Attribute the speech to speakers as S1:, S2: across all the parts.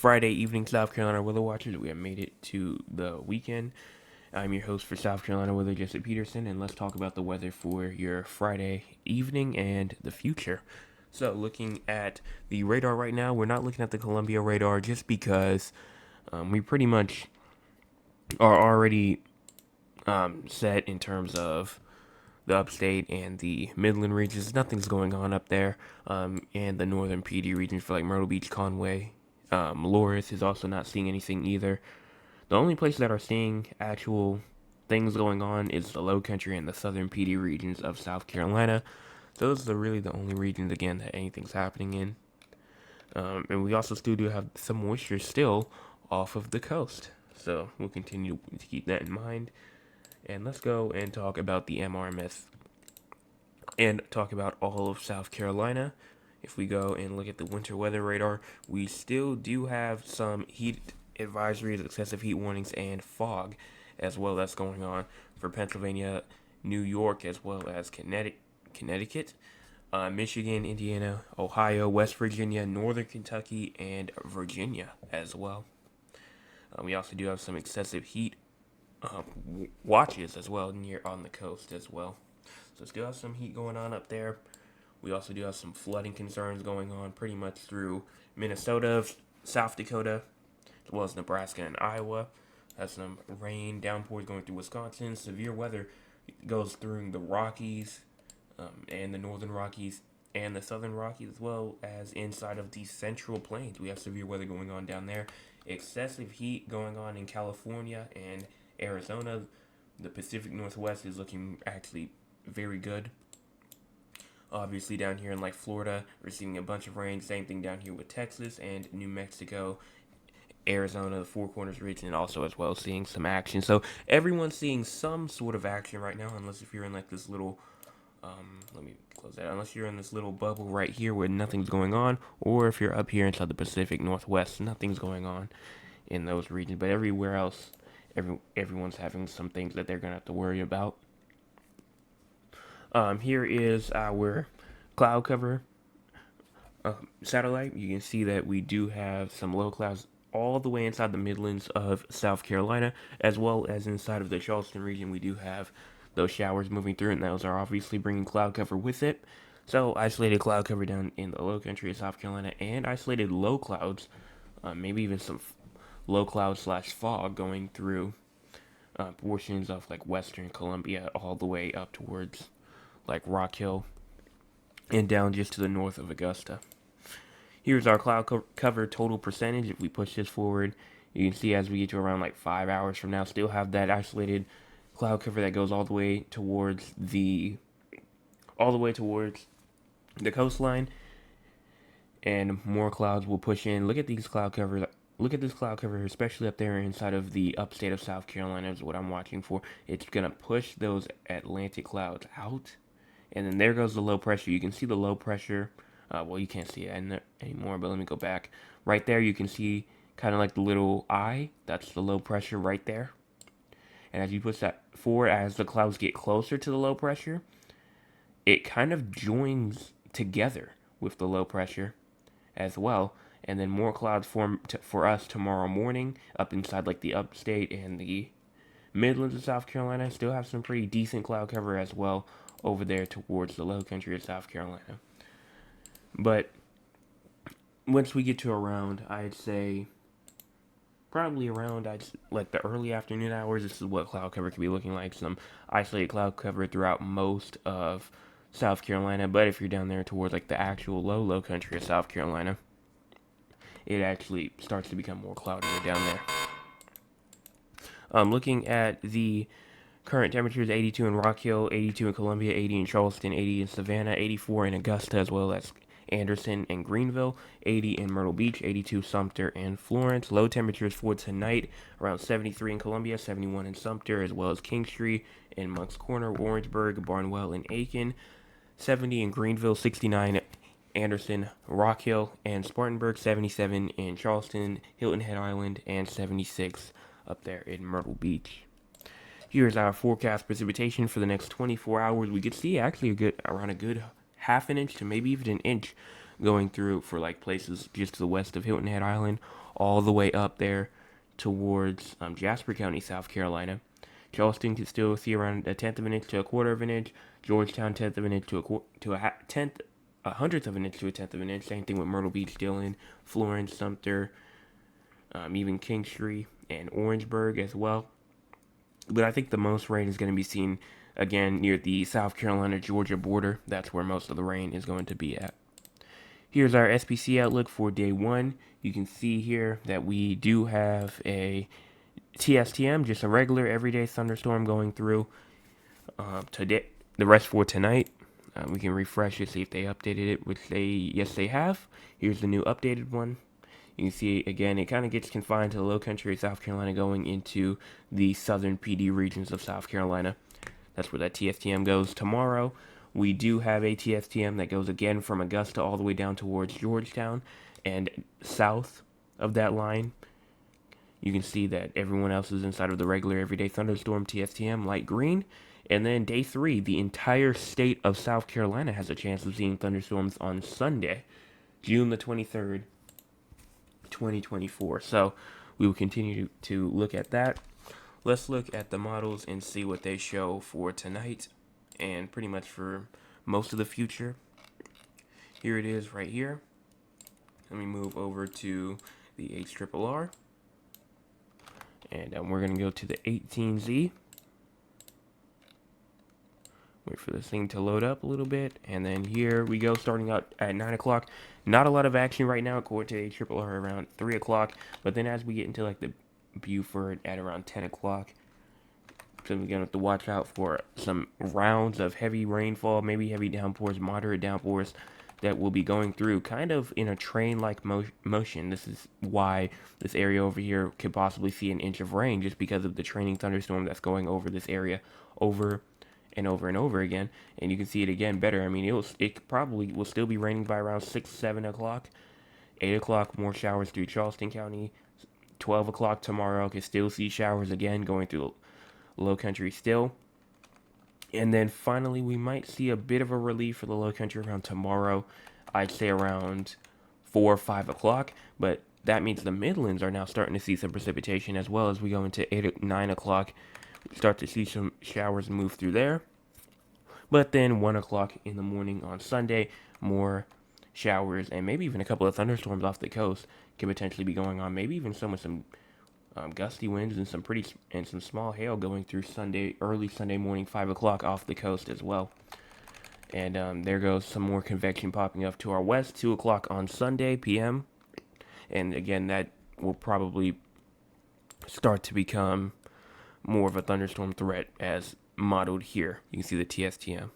S1: Friday evening, South Carolina weather watchers. We have made it to the weekend. I'm your host for South Carolina Weather, Jesse Peterson, and let's talk about the weather for your Friday evening and the future. So, looking at the radar right now, we're not looking at the Columbia radar just because we pretty much are already set in terms of the upstate and the Midland regions. Nothing's going on up there, and the northern PD regions for like Myrtle Beach, Conway. Loris is also not seeing anything either. The only places that are seeing actual things going on is the Low Country and the southern PD regions of South Carolina. Those are really the only regions, again, that anything's happening in. And we also still do have some moisture still off of the coast. So we'll continue to keep that in mind. And let's go and talk about the MRMS and talk about all of South Carolina. If we go and look at the winter weather radar, we still do have some heat advisories, excessive heat warnings, and fog as well that's going on for Pennsylvania, New York, as well as Connecticut, Michigan, Indiana, Ohio, West Virginia, Northern Kentucky, and Virginia as well. We also do have some excessive heat watches as well near on the coast as well. So still have some heat going on up there. We also do have some flooding concerns going on pretty much through Minnesota, South Dakota, as well as Nebraska and Iowa. Have some rain, downpours going through Wisconsin. Severe weather goes through the Rockies and the Northern Rockies and the Southern Rockies, as well as inside of the Central Plains. We have severe weather going on down there. Excessive heat going on in California and Arizona. The Pacific Northwest is looking actually very good. Obviously down here in like Florida, we're seeing a bunch of rain. Same thing down here with Texas and New Mexico, Arizona, the Four Corners region, and also as well seeing some action. So everyone's seeing some sort of action right now, unless if you're in like this little, let me close that. Unless you're in this little bubble right here where nothing's going on, or if you're up here inside the Pacific Northwest, nothing's going on in those regions. But everywhere else, everyone's having some things that they're gonna have to worry about. Here is our cloud cover satellite. You can see that we do have some low clouds all the way inside the Midlands of South Carolina, as well as inside of the Charleston region. We do have those showers moving through, and those are obviously bringing cloud cover with it. So isolated cloud cover down in the low country of South Carolina, and isolated low clouds, maybe even some low cloud slash fog going through portions of like western Columbia all the way up towards like Rock Hill and down just to the north of Augusta. Here's our cloud cover total percentage. If we push this forward, you can see as we get to around like 5 hours from now, still have that isolated cloud cover that goes all the way towards the coastline, and more clouds will push in. Look at these cloud covers. Look at this cloud cover, especially up there inside of the upstate of South Carolina is what I'm watching for. It's gonna push those Atlantic clouds out. And then there goes the low pressure. You can see the low pressure. Well, you can't see it anymore, but let me go back. Right there, you can see kind of like the little eye. That's the low pressure right there. And as you push that forward, as the clouds get closer to the low pressure, it kind of joins together with the low pressure as well. And then more clouds form for us tomorrow morning up inside like the upstate and the Midlands of South Carolina. Still have some pretty decent cloud cover as well over there towards the low country of South Carolina. But once we get to around, I'd say probably around like the early afternoon hours, this is what cloud cover could be looking like. Some isolated cloud cover throughout most of South Carolina. But if you're down there towards like the actual low country of South Carolina, it actually starts to become more cloudy down there. Looking at the current temperatures, 82 in Rock Hill, 82 in Columbia, 80 in Charleston, 80 in Savannah, 84 in Augusta, as well as Anderson and Greenville, 80 in Myrtle Beach, 82 Sumter and Florence. Low temperatures for tonight, around 73 in Columbia, 71 in Sumter, as well as Kingstree and Moncks Corner, Warrensburg, Barnwell, and Aiken, 70 in Greenville, 69 Anderson, Rock Hill, and Spartanburg, 77 in Charleston, Hilton Head Island, and 76 up there in Myrtle Beach. Here's our forecast precipitation for the next 24 hours. We could see actually around a good half an inch to maybe even an inch going through for like places just to the west of Hilton Head Island, all the way up there towards Jasper County, South Carolina. Charleston can still see around a tenth of an inch to a quarter of an inch. Georgetown, tenth of an inch to tenth, a hundredth of an inch to a tenth of an inch. Same thing with Myrtle Beach, Dillon, Florence, Sumter, even Kingstree and Orangeburg as well. But I think the most rain is going to be seen again near the South Carolina Georgia border. That's where most of the rain is going to be at. Here's our SPC outlook for day one. You can see here that we do have a TSTM, just a regular everyday thunderstorm going through today. The rest for tonight, we can refresh it, see if they updated it, which yes they have. Here's the new updated one. You can see again, it kind of gets confined to the low country of South Carolina going into the southern PD regions of South Carolina. That's where that TSTM goes. Tomorrow, we do have a TSTM that goes again from Augusta all the way down towards Georgetown and south of that line. You can see that everyone else is inside of the regular everyday thunderstorm TSTM, light green. And then day 3, the entire state of South Carolina has a chance of seeing thunderstorms on Sunday, June the 23rd, 2024. So we will continue to look at that. Let's look at the models and see what they show for tonight and pretty much for most of the future. Here it is right here. Let me move over to the HRRR. And we're going to go to the 18Z. Wait for this thing to load up a little bit. And then here we go, starting out at 9 o'clock. Not a lot of action right now, according to the HRRR, around 3 o'clock. But then as we get into like the Beaufort at around 10 o'clock, so we're going to have to watch out for some rounds of heavy rainfall, maybe heavy downpours, moderate downpours that will be going through kind of in a train-like motion. This is why this area over here could possibly see an inch of rain, just because of the training thunderstorm that's going over this area over and over and over again. And you can see it again better. I mean, it probably will still be raining by around 6, 7 o'clock. 8 o'clock, more showers through Charleston County. 12 o'clock tomorrow, can still see showers again going through low country still. And then finally, we might see a bit of a relief for the low country around tomorrow. I'd say around 4 or 5 o'clock. But that means the Midlands are now starting to see some precipitation as well as we go into 8 or 9 o'clock. We start to see some showers move through there. But then 1 o'clock in the morning on Sunday, more showers and maybe even a couple of thunderstorms off the coast can potentially be going on. Maybe even some with some gusty winds and some small hail going through early Sunday morning, 5 o'clock off the coast as well. And there goes some more convection popping up to our west, 2 o'clock on Sunday p.m. And again, that will probably start to become more of a thunderstorm threat as modeled here. You can see the TSTM.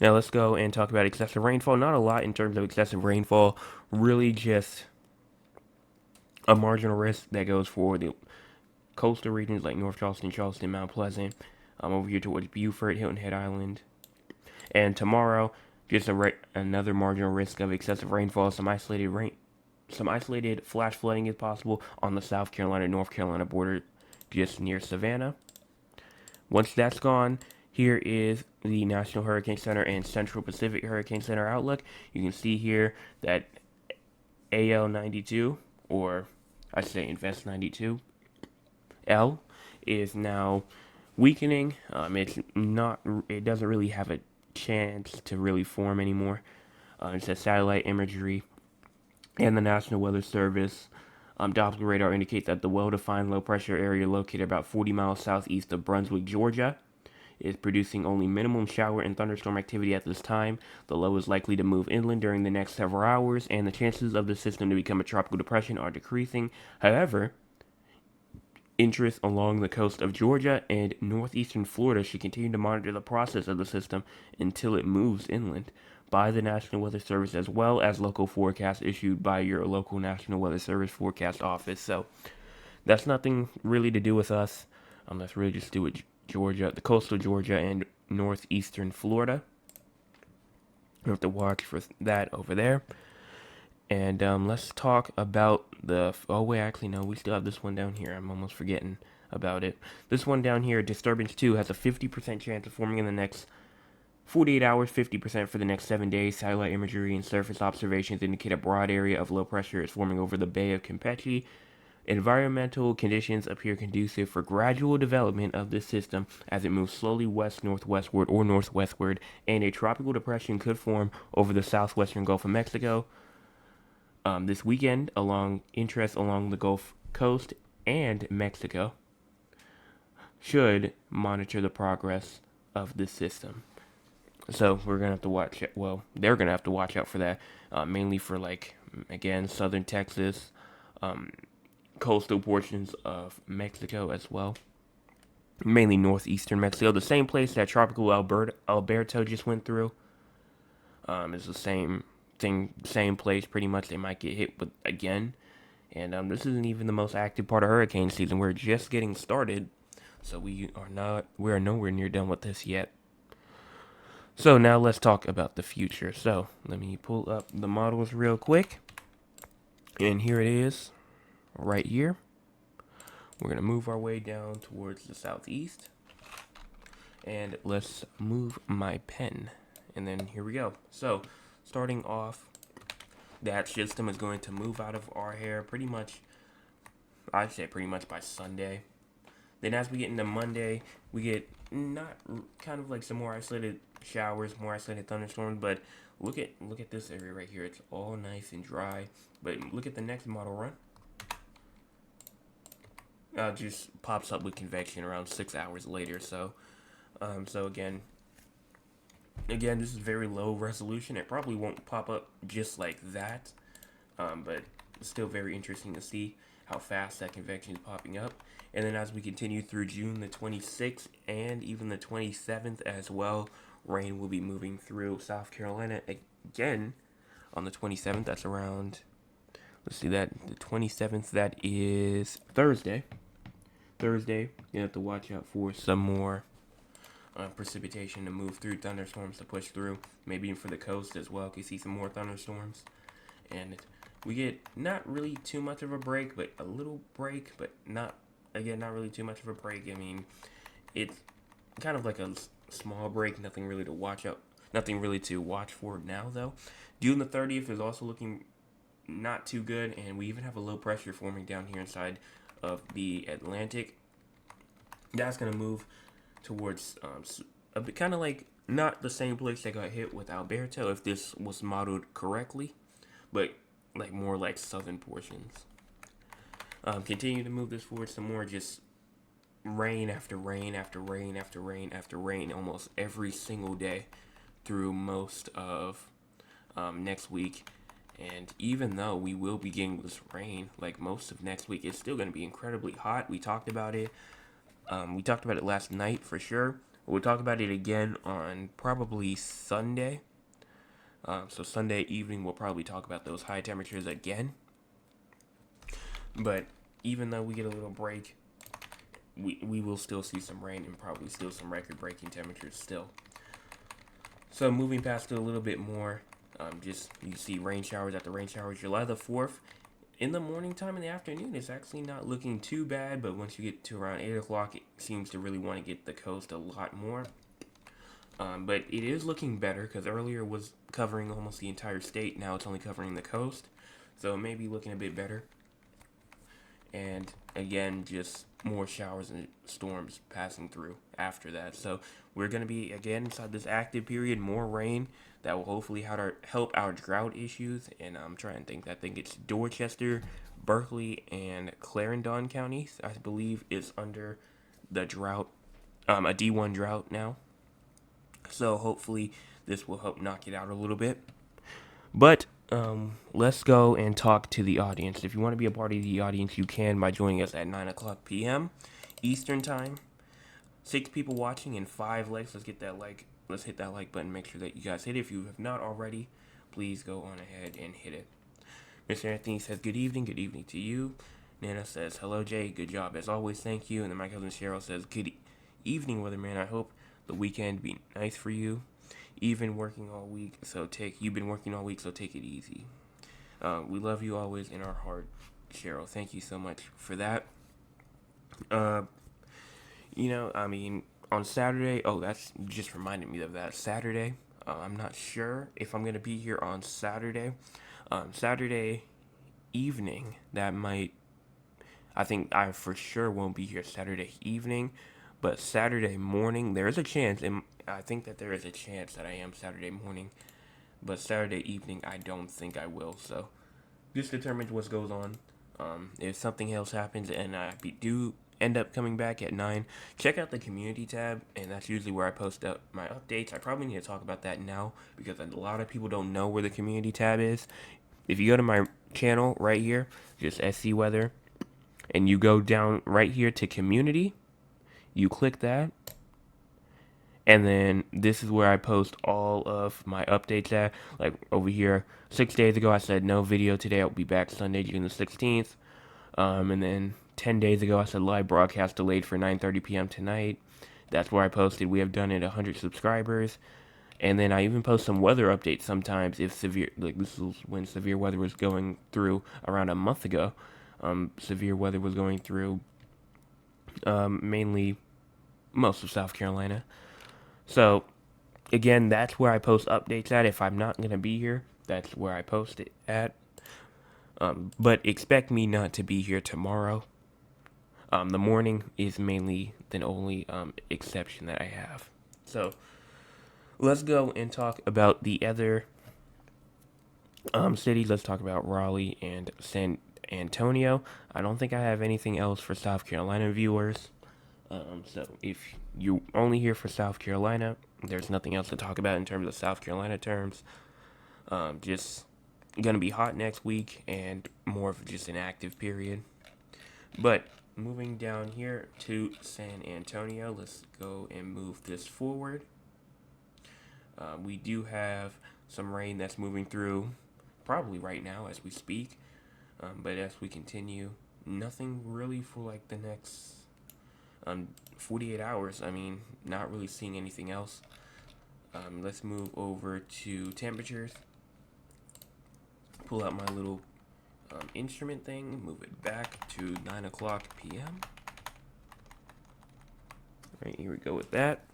S1: Now let's go and talk about excessive rainfall. Not a lot in terms of excessive rainfall, really just a marginal risk that goes for the coastal regions like North Charleston, Mount Pleasant, over here towards Beaufort, Hilton Head Island. And tomorrow, just another marginal risk of excessive rainfall. Some isolated flash flooding is possible on the South Carolina, North Carolina border, just near Savannah. Once that's gone, here is the National Hurricane Center and Central Pacific Hurricane Center outlook. You can see here that AL92, or I say Invest 92, L, is now weakening. It doesn't really have a chance to really form anymore. It says satellite imagery and the National Weather Service Doppler radar indicates that the well-defined low-pressure area located about 40 miles southeast of Brunswick, Georgia, is producing only minimum shower and thunderstorm activity at this time. The low is likely to move inland during the next several hours, and the chances of the system to become a tropical depression are decreasing. However, interest along the coast of Georgia and northeastern Florida should continue to monitor the process of the system until it moves inland by the National Weather Service, as well as local forecasts issued by your local National Weather Service forecast office. So that's nothing really to do with us. That's really just to do with Georgia, the coastal Georgia and northeastern Florida. We have to watch for that over there. And let's talk about we still have this one down here. I'm almost forgetting about it. This one down here, Disturbance 2, has a 50% chance of forming in the next 48 hours, 50% for the next 7 days. Satellite imagery and surface observations indicate a broad area of low pressure is forming over the Bay of Campeche. Environmental conditions appear conducive for gradual development of this system as it moves slowly west-northwestward or northwestward, and a tropical depression could form over the southwestern Gulf of Mexico this weekend, along interest along the Gulf Coast and Mexico should monitor the progress of this system. So we're gonna have to watch. Well, they're gonna have to watch out for that, mainly for like again southern Texas, um, coastal portions of Mexico as well. Mainly northeastern Mexico, the same place that tropical Alberto just went through. Is the same thing, same place pretty much. They might get hit with again, and this isn't even the most active part of hurricane season. We're just getting started, so we are nowhere near done with this yet. So now let's talk about the future. So let me pull up the models real quick. And here it is, right here. We're going to move our way down towards the southeast. And let's move my pen. And then here we go. So starting off, that system is going to move out of our hair pretty much, I'd say pretty much by Sunday. Then as we get into Monday, we get not kind of like some more isolated showers, more isolated thunderstorms, but look at this area right here. It's all nice and dry. But look at the next model run. Just pops up with convection around 6 hours later. So again, this is very low resolution. It probably won't pop up just like that, but it's still very interesting to see how fast that convection is popping up. And then as we continue through June the 26th and even the 27th as well, rain will be moving through South Carolina again on the 27th. That's around, let's see, that the 27th, that is Thursday. You have to watch out for some more precipitation to move through, thunderstorms to push through, maybe even for the coast as well. You see some more thunderstorms, and we get not really too much of a break, but a little break, but not really too much of a break. I mean, it's kind of like a small break, nothing really to watch for now though. June the 30th is also looking not too good, and we even have a low pressure forming down here inside of the Atlantic. That's going to move towards a bit kind of like not the same place that got hit with Alberto if this was modeled correctly, but like more like southern portions. Continue to move this forward some more, just rain after rain after rain after rain after rain almost every single day through most of next week. And even though we will be getting this rain like most of next week, it's still going to be incredibly hot. We talked about it. We talked about it last night for sure. We'll talk about it again on probably Sunday. So Sunday evening, we'll probably talk about those high temperatures again. But even though we get a little break, we will still see some rain and probably still some record-breaking temperatures still. So moving past it a little bit more, just you see rain showers after rain showers. July the 4th, in the morning time, in the afternoon, it's actually not looking too bad. But once you get to around 8 o'clock, it seems to really want to get the coast a lot more. But it is looking better because earlier it was covering almost the entire state. Now it's only covering the coast. So it may be looking a bit better. And again, just more showers and storms passing through after that. So we're going to be, again, inside this active period, more rain that will hopefully help our drought issues. And I'm trying to think. I think it's Dorchester, Berkeley, and Clarendon counties, I believe, is under the drought, a D1 drought now. So hopefully this will help knock it out a little bit. But let's go and talk to the audience. If you want to be a part of the audience, you can by joining us at 9 o'clock p.m. Eastern Time. 6 people watching and 5 likes. Let's get that like. Let's hit that like button. Make sure that you guys hit it. If you have not already, please go on ahead and hit it. Mr. Anthony says, good evening. Good evening to you. Nana says, hello, Jay. Good job as always. Thank you. And then my cousin Cheryl says, good evening, weatherman. I hope the weekend be nice for you. You've been working all week, so take it easy. We love you always in our heart, Cheryl. Thank you so much for that. I mean, on Saturday. Oh, that's just reminded me of that Saturday. I'm not sure if I'm gonna be here on Saturday. Saturday evening, that might. I think I for sure won't be here Saturday evening, but Saturday morning there is a chance, and I think that there is a chance that I am Saturday morning. But Saturday evening, I don't think I will. So just determines what goes on. If something else happens and do end up coming back at 9, check out the community tab, and that's usually where I post up my updates. I probably need to talk about that now because a lot of people don't know where the community tab is. If you go to my channel right here, just SC Weather, and you go down right here to community, you click that, and then this is where I post all of my updates at. Like over here, 6 days ago I said no video today. I'll be back Sunday, June the 16th. And then 10 days ago I said live broadcast delayed for 9:30 p.m. tonight. That's where I posted we have done it 100 subscribers. And then I even post some weather updates sometimes if severe, like this is when severe weather was going through around a month ago. Severe weather was going through mainly most of South Carolina. So again, that's where I post updates at. If I'm not gonna be here, that's where I post it at. But expect me not to be here tomorrow. The morning is mainly the only exception that I have. So let's go and talk about the other cities. Let's talk about Raleigh and San Antonio. I don't think I have anything else for South Carolina viewers. So if you're only here for South Carolina, there's nothing else to talk about in terms of South Carolina terms. Just gonna be hot next week and more of just an active period. But moving down here to San Antonio, let's go and move this forward. We do have some rain that's moving through probably right now as we speak. But as we continue, nothing really for like the next 48 hours. I mean, not really seeing anything else. Let's move over to temperatures. Pull out my little instrument thing, move it back to 9 o'clock p.m. Right, here we go with that.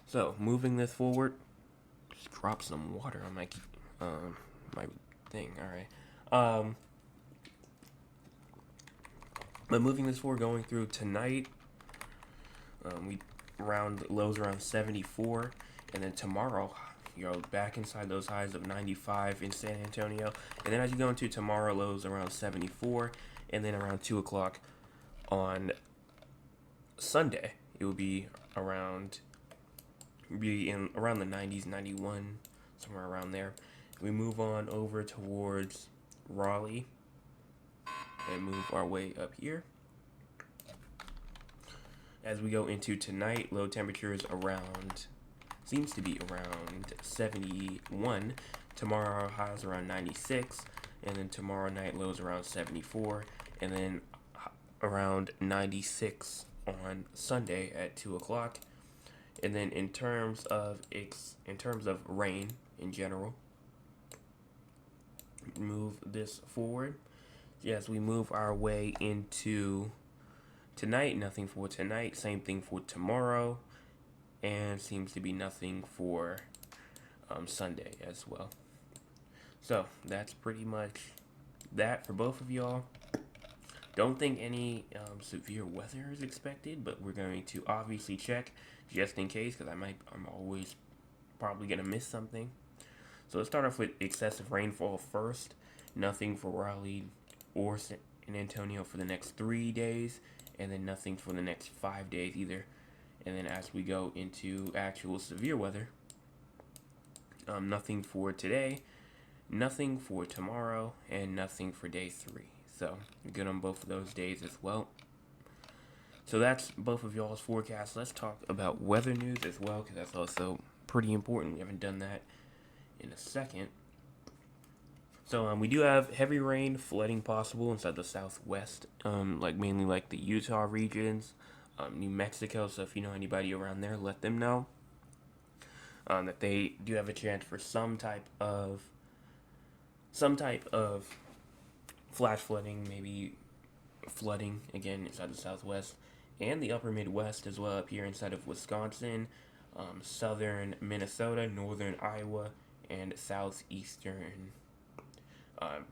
S1: So, moving this forward, just drop some water on my thing. All right. But moving this forward, going through tonight, we lows around 74, and then tomorrow, back inside those highs of 95 in San Antonio, and then as you go into tomorrow, lows around 74, and then around 2 o'clock on Sunday, it will be around the 90s, 91, somewhere around there. We move on over towards Raleigh and move our way up here. As we go into tonight, low temperatures seems to be around 71. Tomorrow our highs around 96, and then tomorrow night lows around 74, and then around 96 on Sunday at 2 o'clock. And then in terms of rain in general, move this forward. As we move our way into tonight, nothing for tonight. Same thing for tomorrow, and seems to be nothing for Sunday as well. So that's pretty much that for both of y'all. Don't think any severe weather is expected, but we're going to obviously check just in case, because I'm always probably gonna miss something. So let's start off with excessive rainfall first. Nothing for Raleigh or San Antonio for the next 3 days, and then nothing for the next 5 days either. And then as we go into actual severe weather, nothing for today, nothing for tomorrow, and nothing for day 3. So you're good on both of those days as well. So that's both of y'all's forecasts. Let's talk about weather news as well, because that's also pretty important. We haven't done that in a second. So we do have heavy rain, flooding possible inside the southwest, mainly like the Utah regions, New Mexico. So if you know anybody around there, let them know that they do have a chance for some type of flash flooding, maybe flooding again inside the southwest, and the upper Midwest as well, up here inside of Wisconsin, southern Minnesota, northern Iowa, and southeastern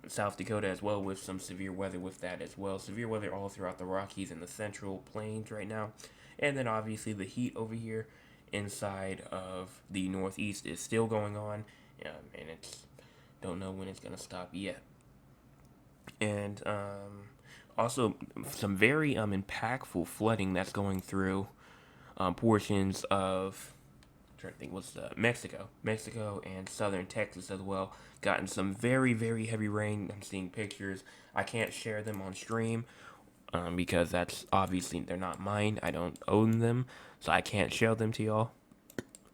S1: South Dakota as well, with some severe weather with that as well. Severe weather all throughout the Rockies and the Central Plains right now. And then obviously the heat over here inside of the Northeast is still going on, and it's don't know when it's gonna stop yet. And also some very impactful flooding that's going through portions of, I'm trying to think, what's Mexico and southern Texas as well. Gotten some very very heavy rain. I'm seeing pictures. I can't share them on stream because that's obviously they're not mine. I don't own them, so I can't show them to y'all,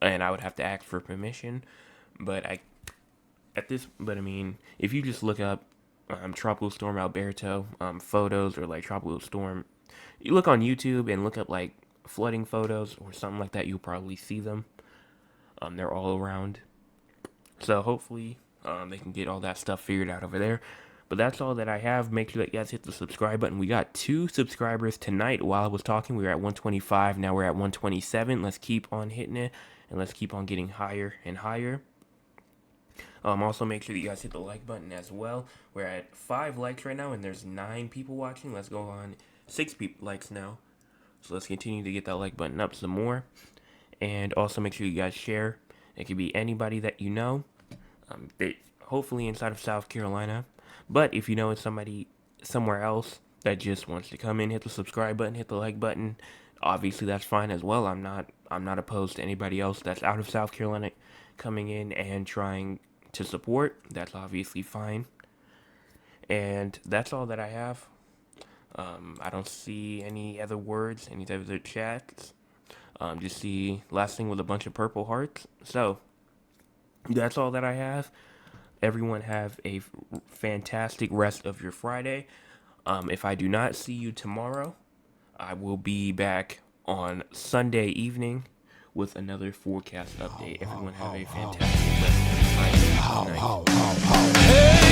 S1: and I would have to ask for permission. But I mean, if you just look up Tropical Storm Alberto photos, or like Tropical Storm, you look on YouTube and look up like flooding photos or something like that, you'll probably see them. They're all around, so hopefully they can get all that stuff figured out over there. But that's all that I have. Make sure that you guys hit the subscribe button. We got 2 subscribers tonight. While I was talking, we were at 125. Now we're at 127. Let's keep on hitting it, and let's keep on getting higher and higher. Also, make sure that you guys hit the like button as well. We're at 5 likes right now, and there's 9 people watching. Let's go on 6 likes now. So let's continue to get that like button up some more. And also make sure you guys share. It could be anybody that you know. Hopefully inside of South Carolina. But if you know it's somebody somewhere else that just wants to come in, hit the subscribe button, hit the like button, obviously that's fine as well. I'm not opposed to anybody else that's out of South Carolina coming in and trying to support. That's obviously fine. And that's all that I have. I don't see any other words, any other chats. Just see last thing with a bunch of purple hearts. So that's all that I have. Everyone have a fantastic rest of your Friday. If I do not see you tomorrow, I will be back on Sunday evening with another forecast update. Everyone have a fantastic rest of your Friday. Good night.